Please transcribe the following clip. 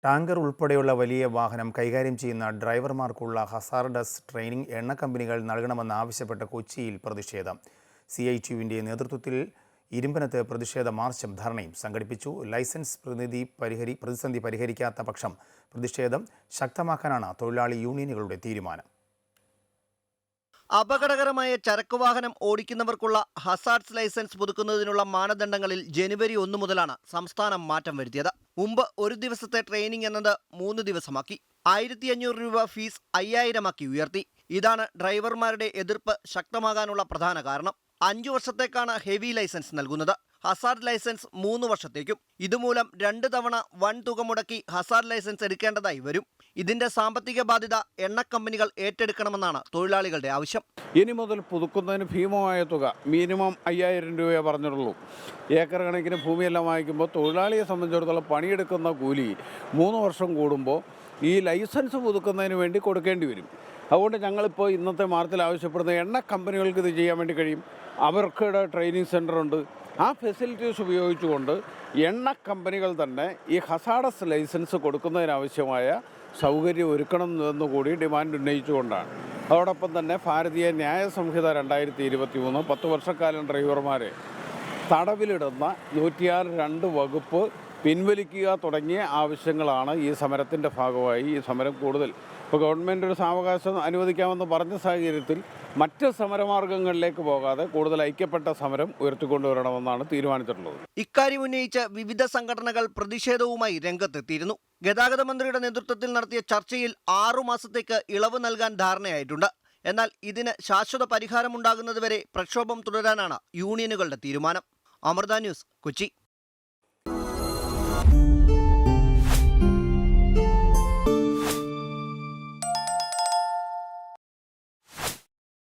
Tanker ഉൾപ്പെടെയുള്ള വലിയ വാഹനം കൈകാര്യം ചെയ്യുന്ന ഡ്രൈവർമാർക്കുള്ള ഹസാർഡസ് ട്രെയിനിംഗ് എണ്ണ കമ്പനികൾ നൽകണമെന്നാവശ്യപ്പെട്ട് കൊച്ചിയിൽ പ്രതിഷേധം. CITUവിൻ്റെ നേതൃത്വത്തിൽ ഇരുമ്പനത്ത് പ്രതിഷേധ മാർച്ചും ധർണയും സംഘടിപ്പിച്ചു. ലൈസൻസ് പ്രതിസന്ധി പരിഹരിക്കാത്ത പക്ഷം പ്രതിഷേധം ശക്തമാക്കാനാണ് തൊഴിലാളി യൂണിയനുകളുടെ തീരുമാനം. അപകടകരമായ ചരക്കുവാഹനം ഓടിക്കുന്നവർക്കുള്ള ഹസാർഡ്സ് ലൈസൻസ് പുതുക്കുന്നതിനുള്ള മാനദണ്ഡങ്ങളിൽ ജനുവരി 1 മുതലാണ് സംസ്ഥാനം മാറ്റം വരുത്തിയത്. മുമ്പ് ഒരു ദിവസത്തെ ട്രെയിനിംഗ് എന്നത് 3 ദിവസമാക്കി. 1500 രൂപ ഫീസ് 5000 ആക്കി ഉയർത്തി. ഇതാണ് ഡ്രൈവർമാരുടെ എതിർപ്പ് ശക്തമാകാനുള്ള പ്രധാന കാരണം. 5 വർഷത്തേക്കാണ് ഹെവി ലൈസൻസ് നൽകുന്നത്. ഹസാർഡ് ലൈസൻസ് 3 വർഷത്തേക്കും. ഇതുമൂലം 2 തവണ വൻ തുക മുടക്കി ഹസാർഡ് ലൈസൻസ് എടുക്കേണ്ടതായി വരും. ഇതിന്റെ സാമ്പത്തിക ബാധ്യത എണ്ണ കമ്പനികൾ ഏറ്റെടുക്കണമെന്നാണ് തൊഴിലാളികളുടെ ആവശ്യം. ഇനി മുതൽ പുതുക്കുന്നതിന് ഭീമമായ തുക, മിനിമം 5000 രൂപയെ പറഞ്ഞിട്ടുള്ളൂ. ഏക്കർ കണക്കിന് ഭൂമിയെല്ലാം വാങ്ങിക്കുമ്പോൾ തൊഴിലാളിയെ സംബന്ധിച്ചിടത്തോളം പണിയെടുക്കുന്ന കൂലി 3 വർഷം കൂടുമ്പോൾ ഈ ലൈസൻസ് പുതുക്കുന്നതിന് വേണ്ടി കൊടുക്കേണ്ടി വരും. അതുകൊണ്ട് ഞങ്ങളിപ്പോൾ ഇന്നത്തെ മാർച്ചിൽ ആവശ്യപ്പെടുന്ന എണ്ണ കമ്പനികൾക്ക് ഇത് ചെയ്യാൻ വേണ്ടി കഴിയും. അവർക്കിടെ ട്രെയിനിങ് സെൻ്ററുണ്ട്. ആ ഫെസിലിറ്റീസ് ഉപയോഗിച്ചുകൊണ്ട് എണ്ണ കമ്പനികൾ തന്നെ ഈ ഹസാർഡസ് ലൈസൻസ് കൊടുക്കുന്നതിനാവശ്യമായ സൗകര്യം ഒരുക്കണം എന്നുകൂടി ഡിമാൻഡ് ഉന്നയിച്ചുകൊണ്ടാണ്. അതോടൊപ്പം തന്നെ ഭാരതീയ ന്യായ സംഹിത 2023 10 വർഷക്കാലം ഡ്രൈവർമാരെ തടവിലിടുന്ന 106(2) വകുപ്പ് പിൻവലിക്കുക തുടങ്ങിയ ആവശ്യങ്ങളാണ് ഈ സമരത്തിൻ്റെ ഭാഗമായി ഈ സമരം കൂടുതൽ. ഇപ്പോൾ ഗവൺമെൻറ് ഒരു സാവകാശം അനുവദിക്കാമെന്ന് പറഞ്ഞ സാഹചര്യത്തിൽ മറ്റ് സമരമാർഗങ്ങളിലേക്ക് പോകാതെ കൂടുതൽ ഐക്യപ്പെട്ട സമരം ഉയർത്തിക്കൊണ്ടുവരണമെന്നാണ് തീരുമാനിച്ചിട്ടുള്ളത്. ഇക്കാര്യം ഉന്നയിച്ച് വിവിധ സംഘടനകൾ പ്രതിഷേധവുമായി രംഗത്തെത്തിയിരുന്നു. ഗതാഗത മന്ത്രിയുടെ നേതൃത്വത്തിൽ നടത്തിയ ചർച്ചയിൽ 6 മാസത്തേക്ക് ഇളവ് നൽകാൻ ധാരണയായിട്ടുണ്ട്. എന്നാൽ ഇതിന് ശാശ്വത പരിഹാരമുണ്ടാകുന്നതുവരെ പ്രക്ഷോഭം തുടരാനാണ് യൂണിയനുകളുടെ തീരുമാനം. അമൃത ന്യൂസ്, കൊച്ചി.